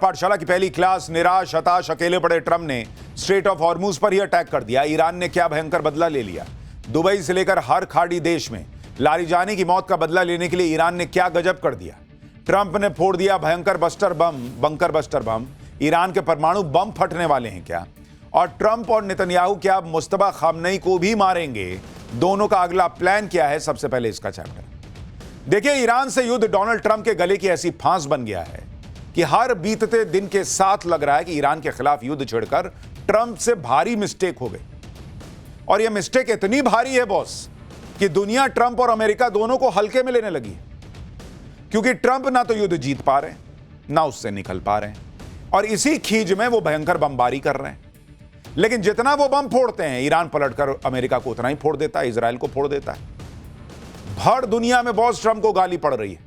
पाठशाला की पहली क्लास, निराश, हताश, अकेले पड़े ट्रंप ने स्ट्रेट ऑफ हॉर्मुज पर ही अटैक कर दिया। ईरान ने क्या भयंकर बदला ले लिया। दुबई से लेकर हर खाड़ी देश में लारिजानी की मौत का बदला लेने के लिए ईरान ने क्या गजब कर दिया। ट्रंप ने फोड़ दिया भयंकर बंकर बस्टर बम। ईरान के परमाणु बम फटने वाले हैं क्या? और ट्रंप और नेतन्याहू क्या मुस्तफा खामनेई को भी मारेंगे? दोनों का अगला प्लान क्या है? सबसे पहले इसका चैप्टर देखिए। ईरान से युद्ध डोनाल्ड ट्रंप के गले की ऐसी फांस बन गया है कि हर बीतते दिन के साथ लग रहा है कि ईरान के खिलाफ युद्ध छेड़कर ट्रंप से भारी मिस्टेक हो गई। और यह मिस्टेक इतनी भारी है बॉस कि दुनिया ट्रंप और अमेरिका दोनों को हल्के में लेने लगी है, क्योंकि ट्रंप ना तो युद्ध जीत पा रहे हैं, ना उससे निकल पा रहे हैं, और इसी खींच में वो भयंकर बमबारी कर रहे हैं। लेकिन जितना वो बम फोड़ते हैं, ईरान पलटकर अमेरिका को उतना ही फोड़ देता है, इजराइल को फोड़ देता है। भर दुनिया में बॉस ट्रंप को गाली पड़ रही है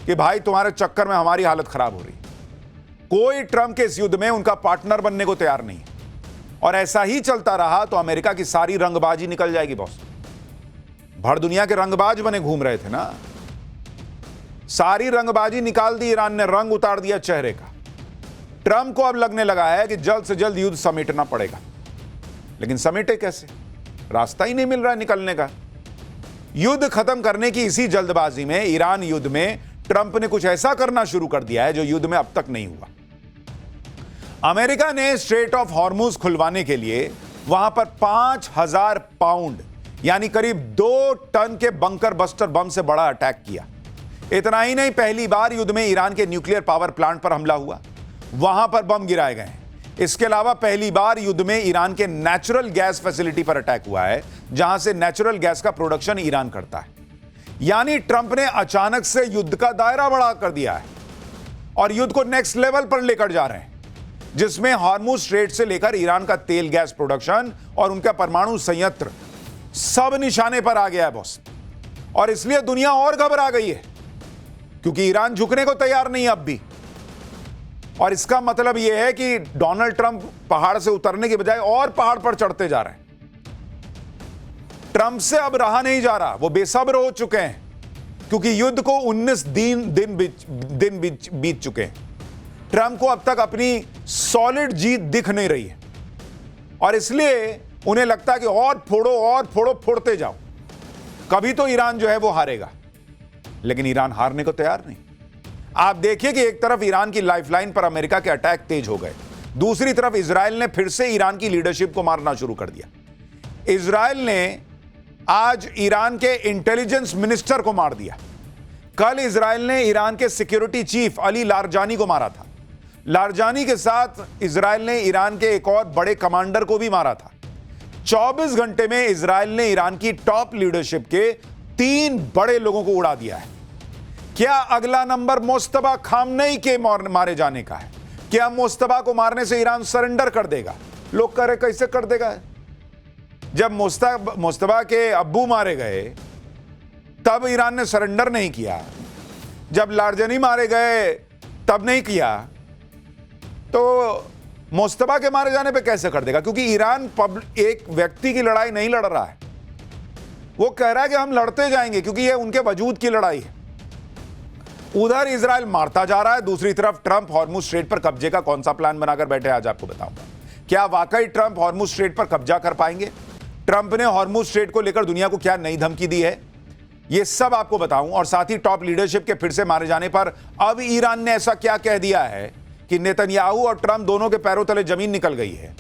कि भाई तुम्हारे चक्कर में हमारी हालत खराब हो रही है। कोई ट्रंप के इस युद्ध में उनका पार्टनर बनने को तैयार नहीं है, और ऐसा ही चलता रहा तो अमेरिका की सारी रंगबाजी निकल जाएगी बॉस। भर दुनिया के रंगबाज बने घूम रहे थे ना, सारी रंगबाजी निकाल दी ईरान ने, रंग उतार दिया चेहरे का। ट्रंप को अब लगने लगा है कि जल्द से जल्द युद्ध समेटना पड़ेगा, लेकिन समेटे कैसे? रास्ता ही नहीं मिल रहा है निकलने का। युद्ध खत्म करने की इसी जल्दबाजी में ईरान युद्ध में ट्रंप ने कुछ ऐसा करना शुरू कर दिया है जो युद्ध में अब तक नहीं हुआ। अमेरिका ने स्ट्रेट ऑफ हॉर्मुज खुलवाने के लिए वहां पर 5000 पाउंड यानी करीब 2 टन के बंकर बस्टर बम से बड़ा अटैक किया। इतना ही नहीं, पहली बार युद्ध में ईरान के न्यूक्लियर पावर प्लांट पर हमला हुआ, वहां पर बम गिराए गए। इसके अलावा पहली बार युद्ध में ईरान के नेचुरल गैस फैसिलिटी पर अटैक हुआ है, जहां से नेचुरल गैस का प्रोडक्शन ईरान करता है। यानी ट्रंप ने अचानक से युद्ध का दायरा बड़ा कर दिया है और युद्ध को नेक्स्ट लेवल पर लेकर जा रहे हैं, जिसमें हॉर्मुज स्ट्रेट से लेकर ईरान का तेल गैस प्रोडक्शन और उनका परमाणु संयंत्र सब निशाने पर आ गया है बॉस। और इसलिए दुनिया और घबरा गई है, क्योंकि ईरान झुकने को तैयार नहीं अब भी। और इसका मतलब यह है कि डोनाल्ड ट्रंप पहाड़ से उतरने के बजाय और पहाड़ पर चढ़ते जा रहे हैं। ट्रंप से अब रहा नहीं जा रहा, वो बेसब्र हो चुके हैं, क्योंकि युद्ध को 19 दिन बीत चुके हैं। ट्रंप को अब तक अपनी सॉलिड जीत दिख नहीं रही है, और इसलिए उन्हें लगता है कि और फोड़ो, फोड़ते जाओ, कभी तो ईरान जो है वो हारेगा। लेकिन ईरान हारने को तैयार नहीं। आप देखिए कि एक तरफ ईरान की लाइफलाइन पर अमेरिका के अटैक तेज हो गए, दूसरी तरफ इजराइल ने फिर से ईरान की लीडरशिप को मारना शुरू कर दिया। इजराइल ने आज ईरान के इंटेलिजेंस मिनिस्टर को मार दिया। कल इजराइल ने ईरान के सिक्योरिटी चीफ अली लारजानी को मारा था। लारजानी के साथ इजराइल ने ईरान के एक और बड़े कमांडर को भी मारा था। 24 घंटे में इजराइल ने ईरान की टॉप लीडरशिप के 3 बड़े लोगों को उड़ा दिया है। क्या अगला नंबर मुस्तफा खामनेई के मारे जाने का है? क्या मुस्तफा को मारने से ईरान सरेंडर कर देगा? लोग कह रहे कैसे कर देगा? जब मुस्तफा के अब्बू मारे गए तब ईरान ने सरेंडर नहीं किया, जब लारजानी मारे गए तब नहीं किया, तो मुस्तफा के मारे जाने पे कैसे कर देगा? क्योंकि ईरान एक व्यक्ति की लड़ाई नहीं लड़ रहा है, वो कह रहा है कि हम लड़ते जाएंगे, क्योंकि ये उनके वजूद की लड़ाई है। उधर इजराइल मारता जा रहा है, दूसरी तरफ ट्रंप हॉर्मुज स्ट्रेट पर कब्जे का कौन सा प्लान बनाकर बैठे, आज आपको बताऊंगा। क्या वाकई ट्रंप हॉर्मुज स्ट्रेट पर कब्जा कर पाएंगे? ट्रंप ने हॉर्मुज स्ट्रेट को लेकर दुनिया को क्या नई धमकी दी है, यह सब आपको बताऊं। और साथ ही टॉप लीडरशिप के फिर से मारे जाने पर अब ईरान ने ऐसा क्या कह दिया है कि नेतन्याहू और ट्रंप दोनों के पैरों तले जमीन निकल गई है।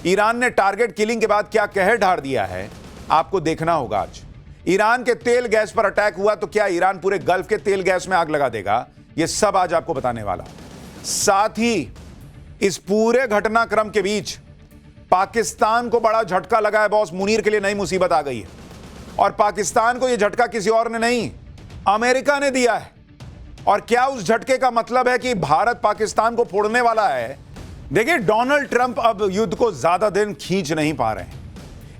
ईरान ने टारगेट किलिंग के बाद क्या कहर ढार दिया है, आपको देखना होगा आज। ईरान के तेल गैस पर अटैक हुआ तो क्या ईरान पूरे गल्फ के तेल गैस में आग लगा देगा? यह सब आज आपको बताने वाला हूं। साथ ही इस पूरे घटनाक्रम के बीच पाकिस्तान को बड़ा झटका लगा है बॉस। मुनीर के लिए नई मुसीबत आ गई है, और पाकिस्तान को यह झटका किसी और ने नहीं, अमेरिका ने दिया है। और क्या उस झटके का मतलब है कि भारत पाकिस्तान को फोड़ने वाला है? देखिए, डोनाल्ड ट्रंप अब युद्ध को ज्यादा दिन खींच नहीं पा रहे हैं,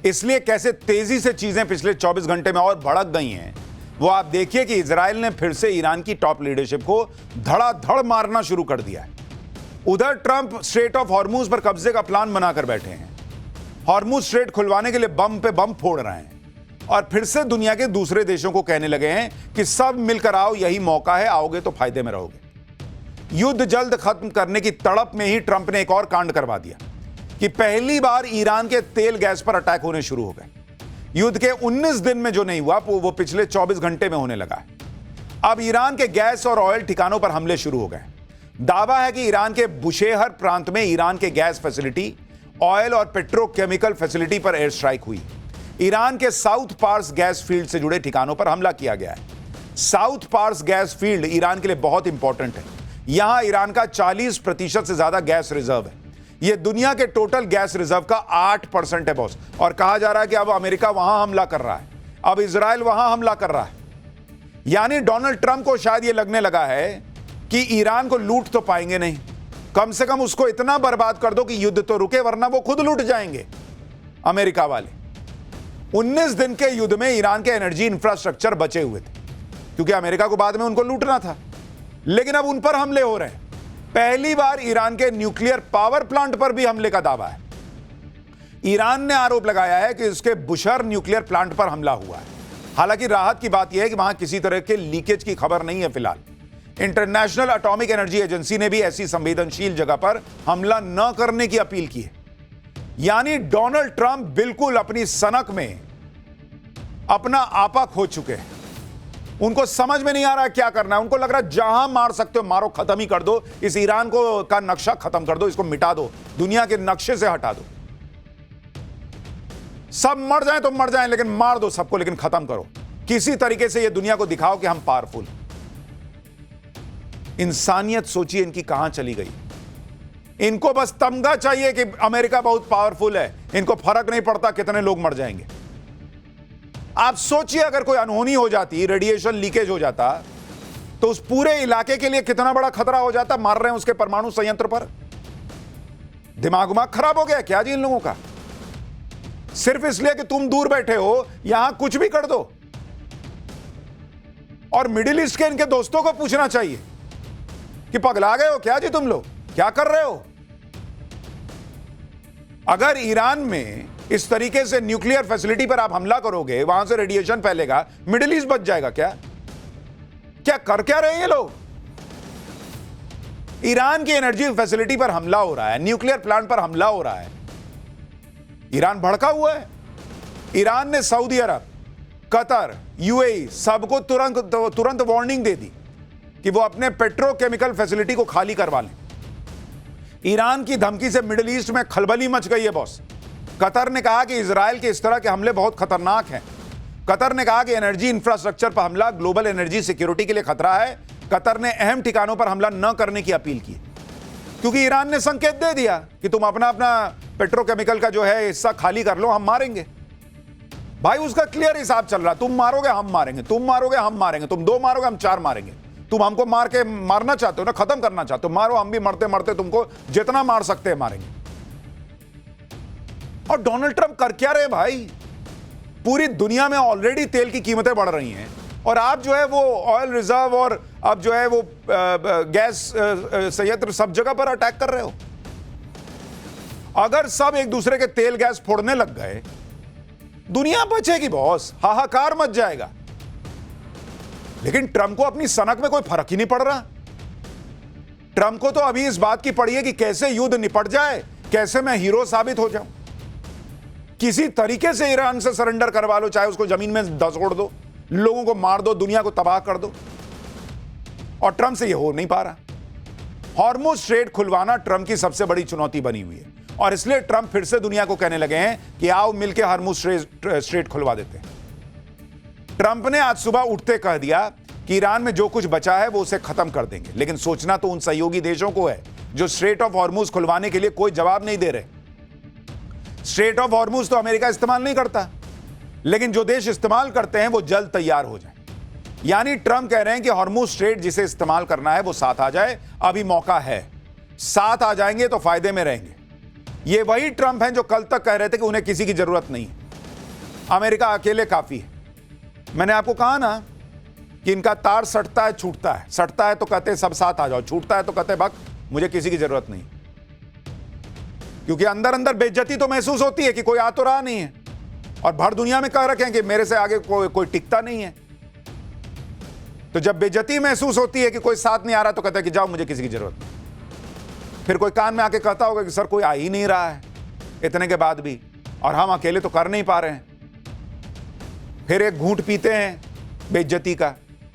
इसलिए कैसे तेजी से चीजें पिछले 24 घंटे में और भड़क गई हैं, वो आप देखिए कि इजराइल ने फिर से ईरान की टॉप लीडरशिप को धड़ाधड़ मारना शुरू कर दिया है। उधर ट्रंप स्ट्रेट ऑफ हॉर्मुज पर कब्जे का प्लान बनाकर बैठे हैं। हॉर्मुज स्ट्रेट खुलवाने के लिए बम पे बम फोड़ रहे हैं, और फिर से दुनिया के दूसरे देशों को कहने लगे हैं कि सब मिलकर आओ, यही मौका है, आओगे तो फायदे में रहोगे। युद्ध जल्द खत्म करने की तड़प में ही ट्रंप ने एक और कांड करवा दिया कि पहली बार ईरान के तेल गैस पर अटैक होने शुरू हो गए। युद्ध के 19 दिन में जो नहीं हुआ वो पिछले 24 घंटे में होने लगा है। अब ईरान के गैस और ऑयल ठिकानों पर हमले शुरू हो गए। दावा है कि ईरान के बुशेहर प्रांत में ईरान के गैस फैसिलिटी, ऑयल और पेट्रोकेमिकल फैसिलिटी पर एयर स्ट्राइक हुई। ईरान के साउथ पार्स गैस फील्ड से जुड़े ठिकानों पर हमला किया गया है। South Pars gas field Iran के लिए बहुत इंपॉर्टेंट है। यहां ईरान का 40% से ज्यादा गैस रिजर्व है। यह दुनिया के टोटल गैस रिजर्व का 8% है बॉस। और कहा जा रहा है कि अब अमेरिका वहां हमला कर रहा है, अब इजराइल वहां हमला कर रहा है। यानी डोनाल्ड ट्रंप को शायद यह लगने लगा है कि ईरान को लूट तो पाएंगे नहीं, कम से कम उसको इतना बर्बाद कर दो कि युद्ध तो रुके, वरना वो खुद लूट जाएंगे अमेरिका वाले। 19 दिन के युद्ध में ईरान के एनर्जी इंफ्रास्ट्रक्चर बचे हुए थे क्योंकि अमेरिका को बाद में उनको लूटना था, लेकिन अब उन पर हमले हो रहे हैं। पहली बार ईरान के न्यूक्लियर पावर प्लांट पर भी हमले का दावा है। ईरान ने आरोप लगाया है कि उसके बुशर न्यूक्लियर प्लांट पर हमला हुआ है। हालांकि राहत की बात यह है कि वहां किसी तरह के लीकेज की खबर नहीं है फिलहाल। इंटरनेशनल एटॉमिक एनर्जी एजेंसी ने भी ऐसी संवेदनशील जगह पर हमला न करने की अपील की है। यानी डोनाल्ड ट्रंप बिल्कुल अपनी सनक में अपना आपा खो चुके हैं। उनको समझ में नहीं आ रहा है क्या करना है। उनको लग रहा है जहां मार सकते हो मारो, खत्म ही कर दो, इस ईरान को का नक्शा खत्म कर दो, इसको मिटा दो, दुनिया के नक्शे से हटा दो। सब मर जाएं तो मर जाएं, लेकिन मार दो सबको, लेकिन खत्म करो। किसी तरीके से ये दुनिया को दिखाओ कि हम पावरफुल। इंसानियत सोचिए इनकी कहां चली गई। इनको बस तमगा चाहिए कि अमेरिका बहुत पावरफुल है, इनको फर्क नहीं पड़ता कितने लोग मर जाएंगे। आप सोचिए अगर कोई अनहोनी हो जाती, रेडिएशन लीकेज हो जाता, तो उस पूरे इलाके के लिए कितना बड़ा खतरा हो जाता। मार रहे हैं उसके परमाणु संयंत्र पर। दिमाग खराब हो गया क्या जी इन लोगों का? सिर्फ इसलिए कि तुम दूर बैठे हो, यहां कुछ भी कर दो। और मिडिल ईस्ट के इनके दोस्तों को पूछना चाहिए कि पगला गए हो क्या जी तुम लोग, क्या कर रहे हो? अगर ईरान में इस तरीके से न्यूक्लियर फैसिलिटी पर आप हमला करोगे, वहां से रेडिएशन फैलेगा, मिडिल ईस्ट बच जाएगा क्या? क्या कर क्या रहे हैं ये लोग? ईरान की एनर्जी फैसिलिटी पर हमला हो रहा है, न्यूक्लियर प्लांट पर हमला हो रहा है। ईरान भड़का हुआ है। ईरान ने सऊदी अरब, कतर, यूएई सबको तुरंत वार्निंग दे दी कि वो अपने पेट्रोकेमिकल फैसिलिटी को खाली करवा लें। ईरान की धमकी से मिडिल ईस्ट में खलबली मच गई है बॉस। कतर ने कहा कि इजराइल के इस तरह के हमले बहुत खतरनाक हैं। कतर ने कहा कि एनर्जी इंफ्रास्ट्रक्चर पर हमला ग्लोबल एनर्जी सिक्योरिटी के लिए खतरा है। कतर ने अहम ठिकानों पर हमला न करने की अपील की क्योंकि ईरान ने संकेत दे दिया कि तुम अपना अपना पेट्रोकेमिकल का जो है हिस्सा खाली कर लो, हम मारेंगे। भाई उसका क्लियर हिसाब चल रहा, तुम मारोगे हम मारेंगे, तुम मारोगे हम मारेंगे, तुम 2 मारोगे हम 4 मारेंगे। तुम हमको मार के मारना चाहते हो ना, खत्म करना चाहते हो, मारो, हम भी मरते मरते तुमको जितना मार सकते हैं मारेंगे। और डोनाल्ड ट्रंप कर क्या रहे भाई? पूरी दुनिया में ऑलरेडी तेल की कीमतें बढ़ रही हैं और आप जो है वो ऑयल रिजर्व और अब जो है वो गैस संयंत्र सब जगह पर अटैक कर रहे हो। अगर सब एक दूसरे के तेल गैस फोड़ने लग गए, दुनिया बचेगी बॉस, हाहाकार मच जाएगा। लेकिन ट्रंप को अपनी सनक में कोई फर्क ही नहीं पड़ रहा। ट्रंप को तो अभी इस बात की पड़ी है कि कैसे युद्ध निपट जाए, कैसे मैं हीरो साबित हो जाऊं। किसी तरीके से ईरान से सरेंडर करवा लो, चाहे उसको जमीन में धसोड़ दो, लोगों को मार दो, दुनिया को तबाह कर दो। और ट्रंप से यह हो नहीं पा रहा। हॉर्मुज़ स्ट्रेट खुलवाना ट्रंप की सबसे बड़ी चुनौती बनी हुई है और इसलिए ट्रंप फिर से दुनिया को कहने लगे हैं कि आओ मिलकर हॉर्मुज़ स्ट्रेट खुलवा देते हैं। ट्रंप ने आज सुबह उठते कह दिया कि ईरान में जो कुछ बचा है वो उसे खत्म कर देंगे, लेकिन सोचना तो उन सहयोगी देशों को है जो स्ट्रेट ऑफ हॉर्मुज़ खुलवाने के लिए कोई जवाब नहीं दे रहे। स्ट्रेट ऑफ हॉर्मुज़ तो अमेरिका इस्तेमाल नहीं करता, लेकिन जो देश इस्तेमाल करते हैं वो जल्द तैयार हो जाए। यानी ट्रंप कह रहे हैं कि हॉर्मुज़ स्ट्रेट जिसे इस्तेमाल करना है वो साथ आ जाए, अभी मौका है, साथ आ जाएंगे तो फायदे में रहेंगे। ये वही ट्रंप हैं जो कल तक कह रहे थे कि उन्हें किसी की जरूरत नहीं है, अमेरिका अकेले काफी है। मैंने आपको कहा ना कि इनका तार सटता है छूटता है, सटता है तो कहते सब साथ आ जाओ, छूटता है तो कहते भक्त मुझे किसी की जरूरत नहीं। क्योंकि अंदर अंदर बेइज्जती तो महसूस होती है कि कोई आ तो रहा नहीं है और भर दुनिया में कह रखे हैं कि मेरे से आगे कोई टिकता नहीं है। तो जब बेइज्जती महसूस होती है कि कोई साथ नहीं आ रहा तो कहता है कि जाओ, मुझे किसी की जरूरत नहीं। फिर कोई कान में आके कहता होगा कि सर कोई आ ही नहीं रहा है इतने के बाद भी, और हम अकेले तो कर नहीं पा रहे हैं। फिर एक घूंट पीते हैं बेइज्जती का,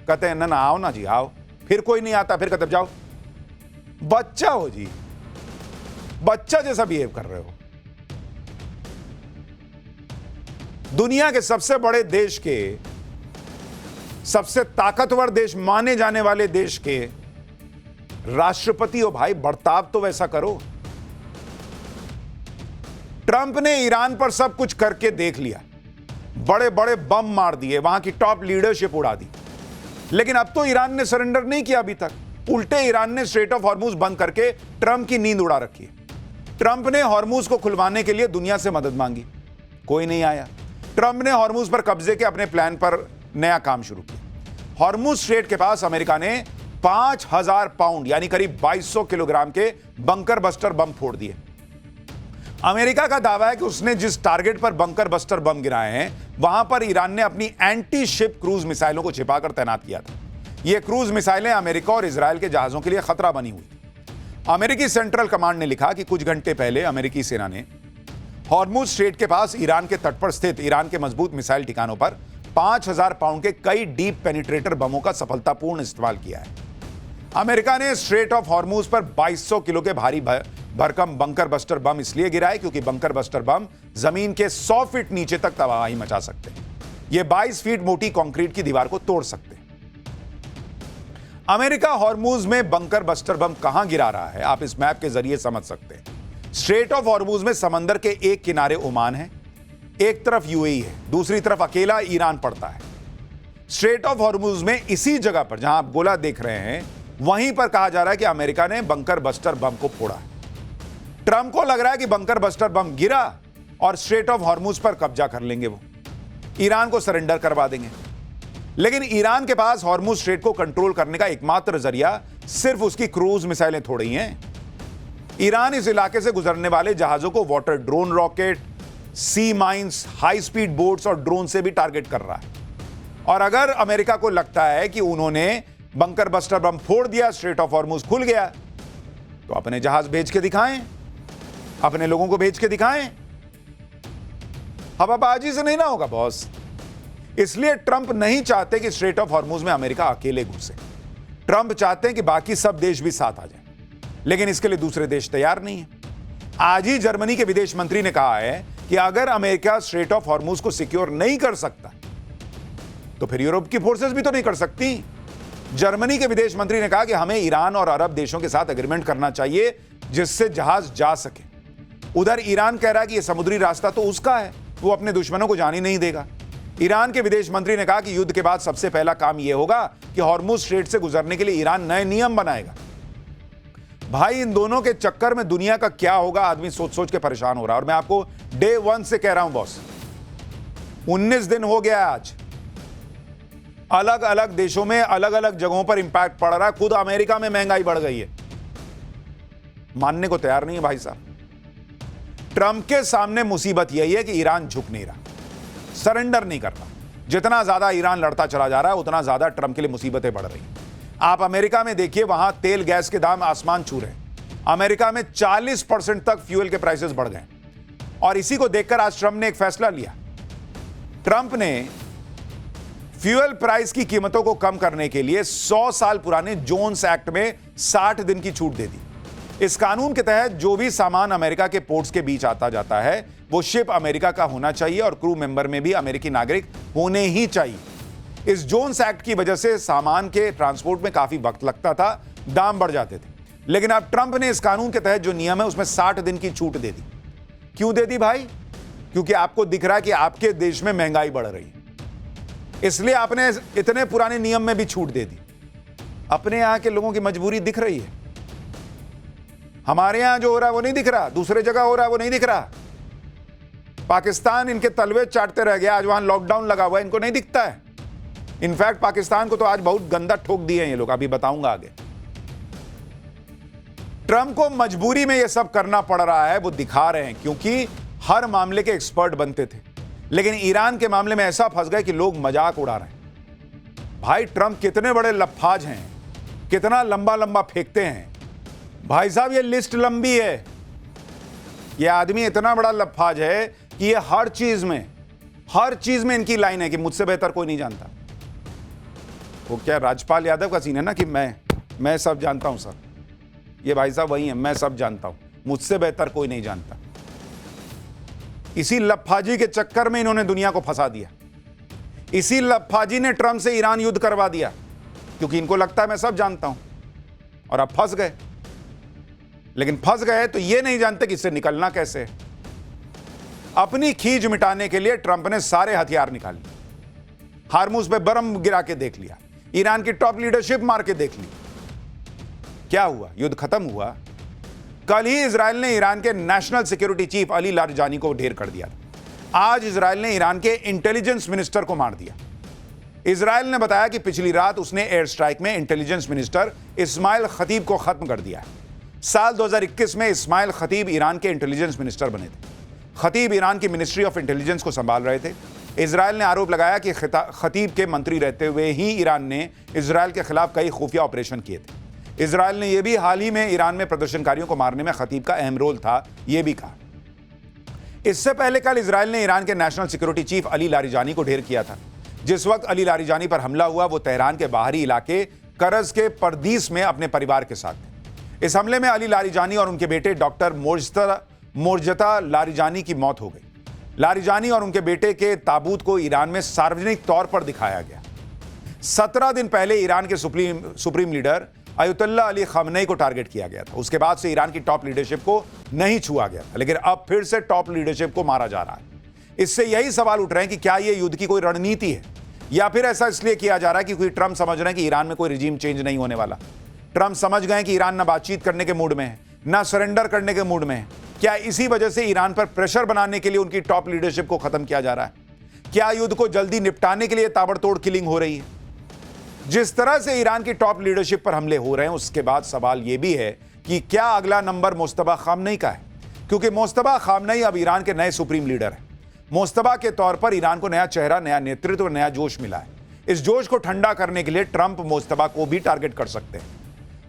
कहते हैं ना ना आओ ना जी आओ, फिर कोई नहीं आता, फिर कहते जाओ। बच्चा हो जी, बच्चा जैसा बिहेव कर रहे हो। दुनिया के सबसे बड़े देश के, सबसे ताकतवर देश माने जाने वाले देश के राष्ट्रपति हो भाई, बर्ताव तो वैसा करो। ट्रंप ने ईरान पर सब कुछ करके देख लिया, बड़े बड़े बम मार दिए, वहां की टॉप लीडरशिप उड़ा दी, लेकिन अब तो ईरान ने सरेंडर नहीं किया अभी तक। उल्टे ईरान ने स्ट्रेट ऑफ हॉर्मुज बंद करके ट्रंप की नींद उड़ा रखी है। ट्रंप ने हॉर्मुज को खुलवाने के लिए दुनिया से मदद मांगी, कोई नहीं आया। ट्रंप ने हॉर्मुज पर कब्जे के अपने प्लान पर नया काम शुरू किया। हॉर्मुज स्ट्रेट के पास अमेरिका ने 5000 पाउंड यानी करीब 2200 किलोग्राम के बंकर बस्टर बम फोड़ दिए। अमेरिका का दावा है कि उसने जिस टारगेट पर बंकर बस्टर बम गिराए हैं, वहां पर ईरान ने अपनी एंटी शिप क्रूज मिसाइलों को छिपाकर तैनात किया था। ये क्रूज मिसाइलें अमेरिका और इजरायल के जहाजों के लिए खतरा बनी हुई थी। अमेरिकी सेंट्रल कमांड ने लिखा कि कुछ घंटे पहले अमेरिकी सेना ने हॉर्मुज स्ट्रेट के पास ईरान के तट पर स्थित ईरान के मजबूत मिसाइल ठिकानों पर 5000 पाउंड के कई डीप पेनिट्रेटर बमों का सफलतापूर्ण इस्तेमाल किया है। अमेरिका ने स्ट्रेट ऑफ हॉर्मुज पर 2200 किलो के भारी भरकम बंकर बस्टर बम इसलिए गिराए क्योंकि बंकर बस्टर बम जमीन के 100 फीट नीचे तक तबाही मचा सकते हैं। ये 22 फीट मोटी कंक्रीट की दीवार को तोड़ सकते हैं। अमेरिका हॉर्मुज में बंकर बस्टर बम कहां गिरा रहा है, आप इस मैप के जरिए समझ सकते हैं। स्ट्रेट ऑफ हॉर्मुज में समंदर के एक किनारे ओमान है, एक तरफ यूएई है, दूसरी तरफ अकेला ईरान पड़ता है। स्ट्रेट ऑफ हॉर्मुज में इसी जगह पर जहां आप गोला देख रहे हैं, वहीं पर कहा जा रहा है कि अमेरिका ने बंकर बस्टर बम को फोड़ा है। ट्रंप को लग रहा है कि बंकर बस्टर बम गिरा और स्ट्रेट ऑफ हॉर्मुज पर कब्जा कर लेंगे, वो ईरान को सरेंडर करवा देंगे। लेकिन ईरान के पास हॉर्मुज स्ट्रेट को कंट्रोल करने का एकमात्र जरिया सिर्फ उसकी क्रूज मिसाइलें थोड़ी हैं। ईरान इस इलाके से गुजरने वाले जहाजों को वाटर ड्रोन रॉकेट, सी माइंस, हाई स्पीड बोट्स और ड्रोन से भी टारगेट कर रहा है। और अगर अमेरिका को लगता है कि उन्होंने बंकर बस्टर बम फोड़ दिया, स्ट्रेट ऑफ हॉर्मुज खुल गया, तो अपने जहाज भेज के दिखाएं, अपने लोगों को भेज के दिखाएं। हवाबाजी से नहीं ना होगा बॉस। इसलिए ट्रंप नहीं चाहते कि स्ट्रेट ऑफ हॉर्मुज में अमेरिका अकेले घुसे। ट्रंप चाहते हैं कि बाकी सब देश भी साथ आ जाएं, लेकिन इसके लिए दूसरे देश तैयार नहीं है। आज ही जर्मनी के विदेश मंत्री ने कहा है कि अगर अमेरिका स्ट्रेट ऑफ हॉर्मुज को सिक्योर नहीं कर सकता, तो फिर यूरोप की फोर्सेस भी तो नहीं कर सकती। जर्मनी के विदेश मंत्री ने कहा कि हमें ईरान और अरब देशों के साथ एग्रीमेंट करना चाहिए जिससे जहाज जा सके। उधर ईरान कह रहा है कि यह समुद्री रास्ता तो उसका है, वो अपने दुश्मनों को जाने नहीं देगा। ईरान के विदेश मंत्री ने कहा कि युद्ध के बाद सबसे पहला काम यह होगा कि हॉर्मुज स्ट्रेट से गुजरने के लिए ईरान नए नियम बनाएगा। भाई, इन दोनों के चक्कर में दुनिया का क्या होगा, आदमी सोच सोच के परेशान हो रहा है। और मैं आपको डे 1 से कह रहा हूं बॉस, 19 दिन हो गया आज, अलग अलग देशों में अलग अलग जगहों पर इंपैक्ट पड़ रहा है। खुद अमेरिका में महंगाई बढ़ गई है, मानने को तैयार नहीं है भाई साहब। ट्रंप के सामने मुसीबत यही है कि ईरान झुक नहीं रहा, सरेंडर नहीं कर रहा। जितना ज्यादा ईरान लड़ता चला जा रहा है, उतना ज्यादा ट्रंप के लिए मुसीबतें बढ़ रही हैं। आप अमेरिका में देखिए, वहां तेल गैस के दाम आसमान छू रहे हैं। अमेरिका में 40% तक फ्यूल के प्राइसेस बढ़ गए। और इसी को देखकर आज ट्रंप ने एक फैसला लिया। ट्रंप ने फ्यूल प्राइस की कीमतों को कम करने के लिए 100 साल पुराने जोन्स एक्ट में 60 दिन की छूट दे दी। इस कानून के तहत जो भी सामान अमेरिका के पोर्ट्स के बीच आता जाता है, वो शिप अमेरिका का होना चाहिए और क्रू मेंबर में भी अमेरिकी नागरिक होने ही चाहिए। इस जोन्स एक्ट की वजह से सामान के ट्रांसपोर्ट में काफी वक्त लगता था, दाम बढ़ जाते थे। लेकिन अब ट्रंप ने इस कानून के तहत जो नियम है उसमें 60 दिन की छूट दे दी। क्यों दे दी भाई? क्योंकि आपको दिख रहा है कि आपके देश में महंगाई बढ़ रही है, इसलिए आपने इतने पुराने नियम में भी छूट दे दी। अपने यहां के लोगों की मजबूरी दिख रही है। हमारे यहां जो हो रहा है वो नहीं दिख रहा, दूसरे जगह हो रहा है वो नहीं दिख रहा। पाकिस्तान इनके तलवे चाटते रह गया, आज वहां लॉकडाउन लगा हुआ है, इनको नहीं दिखता है। इनफैक्ट पाकिस्तान को तो आज बहुत गंदा ठोक दिए हैं ये लोग, अभी बताऊंगा आगे। ट्रंप को मजबूरी में ये सब करना पड़ रहा है, वो दिखा रहे हैं, क्योंकि हर मामले के एक्सपर्ट बनते थे, लेकिन ईरान के मामले में ऐसा फंस गए कि लोग मजाक उड़ा रहे हैं। भाई ट्रंप कितने बड़े लफ्फाज हैं, कितना लंबा लंबा फेंकते हैं। भाई साहब ये लिस्ट लंबी है। ये आदमी इतना बड़ा लफ्फाज है कि ये हर चीज में इनकी लाइन है कि मुझसे बेहतर कोई नहीं जानता। वो क्या राजपाल यादव का सीन है ना कि मैं सब जानता हूं सर। ये भाई साहब वही है, मैं सब जानता हूं, मुझसे बेहतर कोई नहीं जानता। इसी लफ्फाजी के चक्कर में इन्होंने दुनिया को फंसा दिया। इसी लफ्फाजी ने ट्रंप से ईरान युद्ध करवा दिया, क्योंकि इनको लगता है मैं सब जानता हूं, और अब फंस गए। लेकिन फंस गए तो ये नहीं जानते कि इससे निकलना कैसे है। अपनी खींच मिटाने के लिए ट्रंप ने सारे हथियार निकाल लिए। हार्मुज पे बर्फ गिरा के देख लिया, ईरान की टॉप लीडरशिप मार के देख ली। क्या हुआ? युद्ध खत्म हुआ। कल ही इजराइल ने ईरान के national security chief Ali Larijani को ढेर कर दिया। आज इजराइल ने ईरान के इंटेलिजेंस मिनिस्टर को मार दिया। इजराइल ने बताया कि पिछली रात उसने एयर स्ट्राइक में इंटेलिजेंस मिनिस्टर इस्माइल खतीब को खत्म कर दिया है। साल 2021 में इस्माइल खतीब ईरान के इंटेलिजेंस मिनिस्टर बने थे। खतीब ईरान की मिनिस्ट्री ऑफ इंटेलिजेंस को संभाल रहे थे। इजराइल ने आरोप लगाया कि खतीब के मंत्री रहते हुए ही ईरान ने इजराइल के खिलाफ कई खुफिया ऑपरेशन किए थे। इजराइल ने यह भी हाल ही में ईरान में प्रदर्शनकारियों को मारने में खतीब का अहम रोल था, यह भी कहा। इससे पहले कल इजराइल ने ईरान के national security chief Ali Larijani को ढेर किया था। जिस वक्त अली लारिजानी पर हमला हुआ वो तेहरान के बाहरी इलाके करज के परदीस में अपने परिवार के साथ थे। इस हमले में अली लारिजानी और उनके बेटे डॉक्टर मोर्जता लारिजानी की मौत हो गई। लारिजानी और उनके बेटे के ताबूत को ईरान में सार्वजनिक तौर पर दिखाया गया। 17 दिन पहले ईरान के सुप्रीम लीडर अयतुल्ला अली खमनेई को टारगेट किया गया था। उसके बाद से ईरान की टॉप लीडरशिप को नहीं छुआ गया था, लेकिन अब फिर से टॉप लीडरशिप को मारा जा रहा है। इससे यही सवाल उठ रहे हैं कि क्या यह युद्ध की कोई रणनीति है, या फिर ऐसा इसलिए किया जा रहा है क्योंकि ट्रंप समझ रहे हैं कि ईरान में कोई रिजीम चेंज नहीं होने वाला। ट्रंप समझ गए कि ईरान ना बातचीत करने के मूड में है, ना सरेंडर करने के मूड में है। क्या इसी वजह से ईरान पर प्रेशर बनाने के लिए उनकी टॉप लीडरशिप को खत्म किया जा रहा है? क्या युद्ध को जल्दी निपटाने के लिए ताबड़तोड़ किलिंग हो रही है? जिस तरह से ईरान की टॉप लीडरशिप पर हमले हो रहे हैं, उसके बाद सवाल यह भी है कि क्या अगला नंबर मुस्तफा खामनेई का है, क्योंकि मुस्तफा खामनेई अब ईरान के नए सुप्रीम लीडर हैं। मुस्तफा के तौर पर ईरान को नया चेहरा, नया नेतृत्व, नया जोश मिला है। इस जोश को ठंडा करने के लिए ट्रंप मुस्तफा को भी टारगेट कर सकते हैं।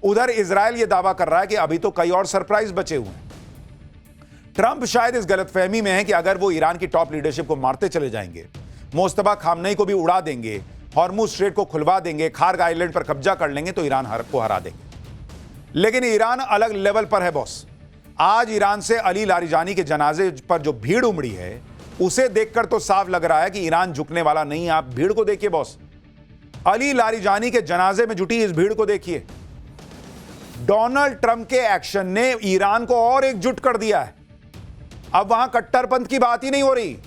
उधर इजराइल यह दावा कर रहा है कि अभी तो कई और सरप्राइज बचे हुए हैं। ट्रंप शायद इस गलतफहमी में है कि अगर वो ईरान की टॉप लीडरशिप को मारते चले जाएंगे, मुस्तफा खामनेई को भी उड़ा देंगे, हॉर्मुज स्ट्रेट को खुलवा देंगे, खार्ग आइलैंड पर कब्जा कर लेंगे, तो ईरान को हरा देंगे। लेकिन ईरान अलग लेवल पर है बॉस। आज ईरान से अली लारिजानी के जनाजे पर जो भीड़ उमड़ी है, उसे देखकर तो साफ लग रहा है कि ईरान झुकने वाला नहीं है। आप भीड़ को देखिए बॉस, अली लारिजानी के जनाजे में जुटी इस भीड़ को देखिए। डोनाल्ड ट्रंप के एक्शन ने ईरान को और एकजुट कर दिया है। अब वहां कट्टरपंथ की बात ही नहीं हो रही,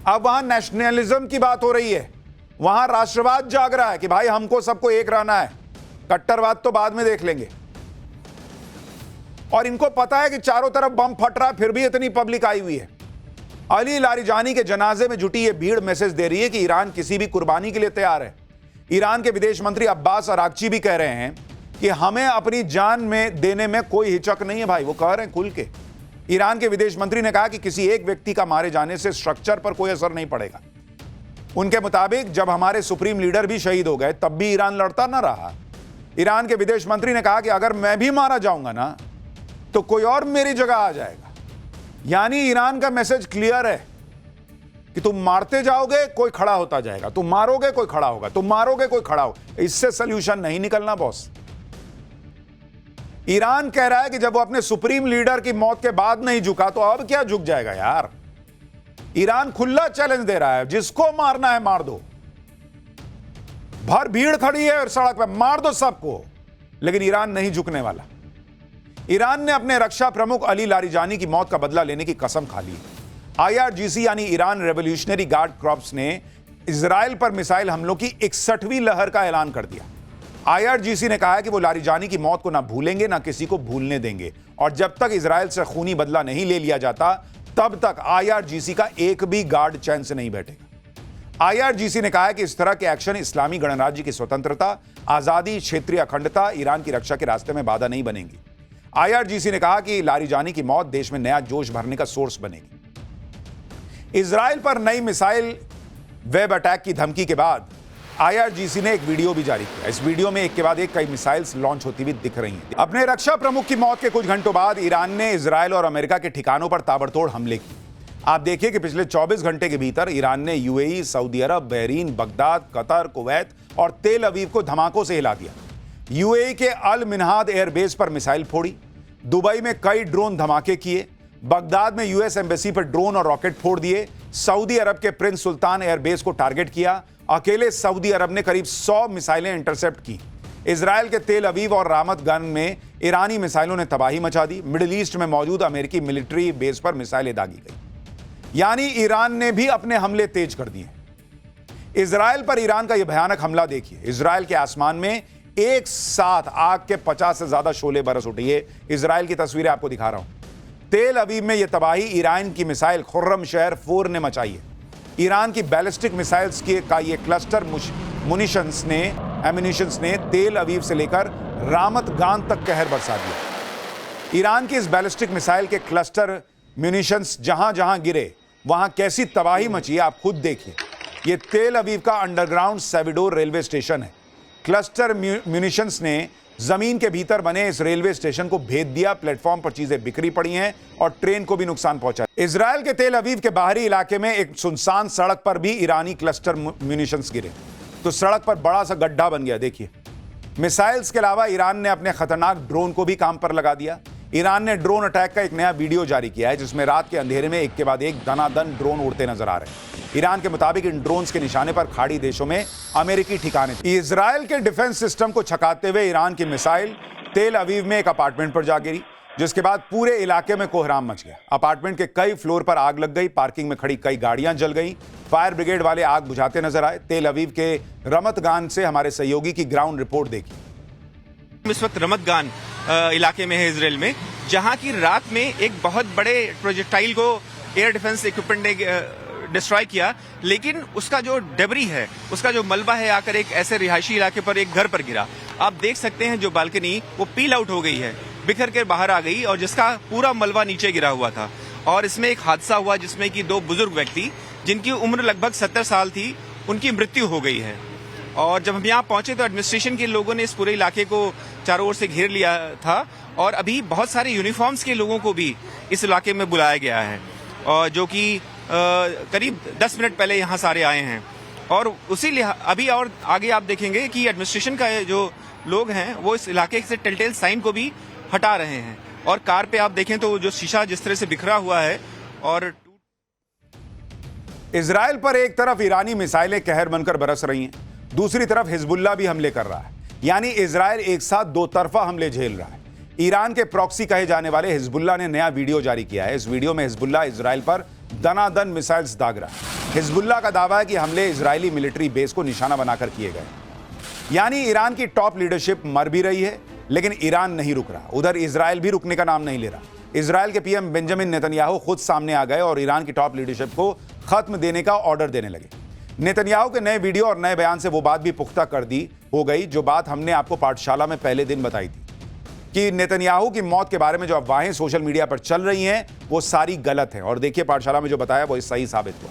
अब वहां नेशनलिज्म की बात हो रही है। वहां राष्ट्रवाद जाग रहा है कि भाई हमको सबको एक रहना है, कट्टरवाद तो बाद में देख लेंगे। और इनको पता है कि चारों तरफ बम फट रहा है, फिर भी इतनी पब्लिक आई हुई है। अली लारिजानी के जनाजे में जुटी यह भीड़ मैसेज दे रही है कि ईरान किसी भी कुर्बानी के लिए तैयार है। ईरान के विदेश मंत्री अब्बास अरागची भी कह रहे हैं कि हमें अपनी जान में देने में कोई हिचक नहीं है। भाई वो कह रहे हैं खुल के। ईरान के विदेश मंत्री ने कहा कि किसी एक व्यक्ति का मारे जाने से स्ट्रक्चर पर कोई असर नहीं पड़ेगा। उनके मुताबिक जब हमारे सुप्रीम लीडर भी शहीद हो गए, तब भी ईरान लड़ता ना रहा। ईरान के विदेश मंत्री ने कहा कि अगर मैं भी मारा जाऊंगा ना, तो कोई और मेरी जगह आ जाएगा। यानी ईरान का मैसेज क्लियर है कि तुम मारते जाओगे, कोई खड़ा होता जाएगा, तुम मारोगे, कोई खड़ा होगा, तुम मारोगे, कोई खड़ा होगा। इससे सोल्यूशन नहीं निकलना बॉस। ईरान कह रहा है कि जब वो अपने सुप्रीम लीडर की मौत के बाद नहीं झुका, तो अब क्या झुक जाएगा यार। ईरान खुला चैलेंज दे रहा है, जिसको मारना है मार दो। भर भीड़ खड़ी है सड़क पर, मार दो सबको। लेकिन ईरान नहीं झुकने वाला। ईरान ने अपने रक्षा प्रमुख अली लारिजानी की मौत का बदला लेने की कसम खा ली। IRGC यानी ईरान रेवोल्यूशनरी गार्ड कॉर्प्स ने इजराइल पर मिसाइल हमलों की 61वीं लहर का ऐलान कर दिया। IRGC ने कहा है कि वो लारिजानी की मौत को ना भूलेंगे, ना किसी को भूलने देंगे। और जब तक इजराइल से खूनी बदला नहीं ले लिया जाता, तब तक IRGC का एक भी गार्ड चैन से नहीं बैठेगा। IRGC ने कहा है कि इस तरह के एक्शन इस्लामी गणराज्य की स्वतंत्रता, आजादी, क्षेत्रीय अखंडता, ईरान की रक्षा के रास्ते में बाधा नहीं बनेगी। IRGC ने कहा कि लारिजानी की मौत देश में नया जोश भरने का सोर्स बनेगी। इजराइल पर नई मिसाइल वेब अटैक की धमकी के बाद IRGC ने एक वीडियो भी जारी किया। इस वीडियो में एक के बाद एक कई मिसाइल्स लॉन्च होती हुई दिख रही हैं। अपने रक्षा प्रमुख की मौत के कुछ घंटों बाद ईरान ने इजराइल और अमेरिका के ठिकानों पर ताबड़तोड़ हमले किए। आप देखिए कि पिछले 24 घंटे के भीतर ईरान ने UAE, सऊदी अरब, बहरीन, बगदाद, कतर, कुवैत और तेल अवीव को धमाकों से हिला दिया। UAE के अल मिनहाद एयरबेस पर मिसाइल फोड़ी, दुबई में कई ड्रोन धमाके किए, बगदाद में US एम्बेसी पर ड्रोन और रॉकेट फोड़ दिए, सऊदी अरब के प्रिंस सुल्तान एयरबेस को टारगेट किया। अकेले सऊदी अरब ने करीब 100 मिसाइलें इंटरसेप्ट की। इजराइल के तेल अवीव और रामत गन में ईरानी मिसाइलों ने तबाही मचा दी। मिडिल ईस्ट में मौजूद अमेरिकी मिलिट्री बेस पर मिसाइलें दागी गई। यानी ईरान ने भी अपने हमले तेज कर दिए। इजराइल पर ईरान का यह भयानक हमला देखिए। इजराइल के आसमान में एक साथ आग के 50 से ज्यादा शोले बरस उठे। ये इजराइल की तस्वीरें आपको दिखा रहा हूं। तेल अवीव में यह तबाही ईरान की मिसाइल खुर्रम शहर 4 ने मचाई है। ईरान की बैलिस्टिक मिसाइल्स का ये क्लस्टर एमिनिशंस ने तेल अवीव से लेकर रामत गान तक कहर बरसा दिया। ईरान की इस बैलिस्टिक मिसाइल के क्लस्टर म्यूनिशंस जहां जहां गिरे वहां कैसी तबाही मची, आप खुद देखिए। यह तेल अवीव का अंडरग्राउंड सेविडोर रेलवे स्टेशन है। क्लस्टर म्यूनिशंस ने जमीन के भीतर बने इस रेलवे स्टेशन को भेद दिया। प्लेटफॉर्म पर चीजें बिखरी पड़ी हैं और ट्रेन को भी नुकसान पहुंचा। इजराइल के तेल अवीव के बाहरी इलाके में एक सुनसान सड़क पर भी ईरानी क्लस्टर म्यूनिशंस गिरे तो सड़क पर बड़ा सा गड्ढा बन गया। देखिए, मिसाइल्स के अलावा ईरान ने अपने खतरनाक ड्रोन को भी काम पर लगा दिया। ईरान ने ड्रोन अटैक का एक नया वीडियो जारी किया है जिसमें रात के अंधेरे में एक के बाद एक दनादन ड्रोन उड़ते नजर आ रहे हैं। ईरान के मुताबिक इन ड्रोन्स के निशाने पर खाड़ी देशों में अमेरिकी ठिकाने थे। इजराइल के डिफेंस सिस्टम को छकाते हुए ईरान की मिसाइल तेल अवीव में एक अपार्टमेंट पर जा गिरी, जिसके बाद पूरे इलाके में कोहराम मच गया। अपार्टमेंट के कई फ्लोर पर आग लग गई। पार्किंग में खड़ी कई गाड़ियां जल गई। फायर ब्रिगेड वाले आग बुझाते नजर आए। तेल अवीव के रमत गान से हमारे सहयोगी की ग्राउंड रिपोर्ट देखी। इस वक्त रमत गान इलाके में है इजराइल में, जहां की रात में एक बहुत बड़े प्रोजेक्टाइल को एयर डिफेंस इक्विपमेंट ने डिस्ट्रॉय किया, लेकिन उसका जो डेबरी है, उसका जो मलबा है, आकर एक ऐसे रिहायशी इलाके पर एक घर पर गिरा। आप देख सकते हैं जो बालकनी वो पील आउट हो गई है, बिखर कर बाहर आ गई और जिसका पूरा मलबा नीचे गिरा हुआ था। और इसमें एक हादसा हुआ जिसमें कि 2 बुजुर्ग व्यक्ति जिनकी उम्र लगभग 70 साल थी, उनकी मृत्यु हो गई है। और जब हम यहाँ पहुंचे तो एडमिनिस्ट्रेशन के लोगों ने इस पूरे इलाके को चारों ओर से घेर लिया था और अभी बहुत सारे यूनिफॉर्म्स के लोगों को भी इस इलाके में बुलाया गया है, और जो कि करीब 10 मिनट पहले यहाँ सारे आए हैं। और उसी अभी और आगे आप देखेंगे कि एडमिनिस्ट्रेशन का जो लोग हैं वो इस इलाके से टेलटेल साइन को भी हटा रहे हैं। और कार पे आप देखें तो जो शीशा जिस तरह से बिखरा हुआ है। और इजराइल पर एक तरफ ईरानी मिसाइलें कहर बनकर बरस रही हैं, दूसरी तरफ हिजबुल्लाह भी हमले कर रहा है। यानी इजराइल एक साथ दो तरफा हमले झेल रहा है। ईरान के प्रॉक्सी कहे जाने वाले हिजबुल्लाह ने नया वीडियो जारी किया है। इस वीडियो में हिजबुल्लाह इजराइल पर दनादन मिसाइल्स दाग रहा है। हिजबुल्लाह का दावा है कि हमले इजरायली मिलिट्री बेस को निशाना बनाकर किए गए। यानी ईरान की टॉप लीडरशिप मर भी रही है, लेकिन ईरान नहीं रुक रहा। उधर इजराइल भी रुकने का नाम नहीं ले रहा। इजराइल के पीएम बेंजामिन नेतन्याहू खुद सामने आ गए और ईरान की टॉप लीडरशिप को खत्म देने का ऑर्डर देने लगे। नेतन्याहू के नए वीडियो और नए बयान से वो बात भी पुख्ता कर दी हो गई जो बात हमने आपको पाठशाला में पहले दिन बताई थी कि नेतन्याहू की मौत के बारे में जो अफवाहें सोशल मीडिया पर चल रही हैं वो सारी गलत हैं। और देखिए पाठशाला में जो बताया वो सही साबित हुआ।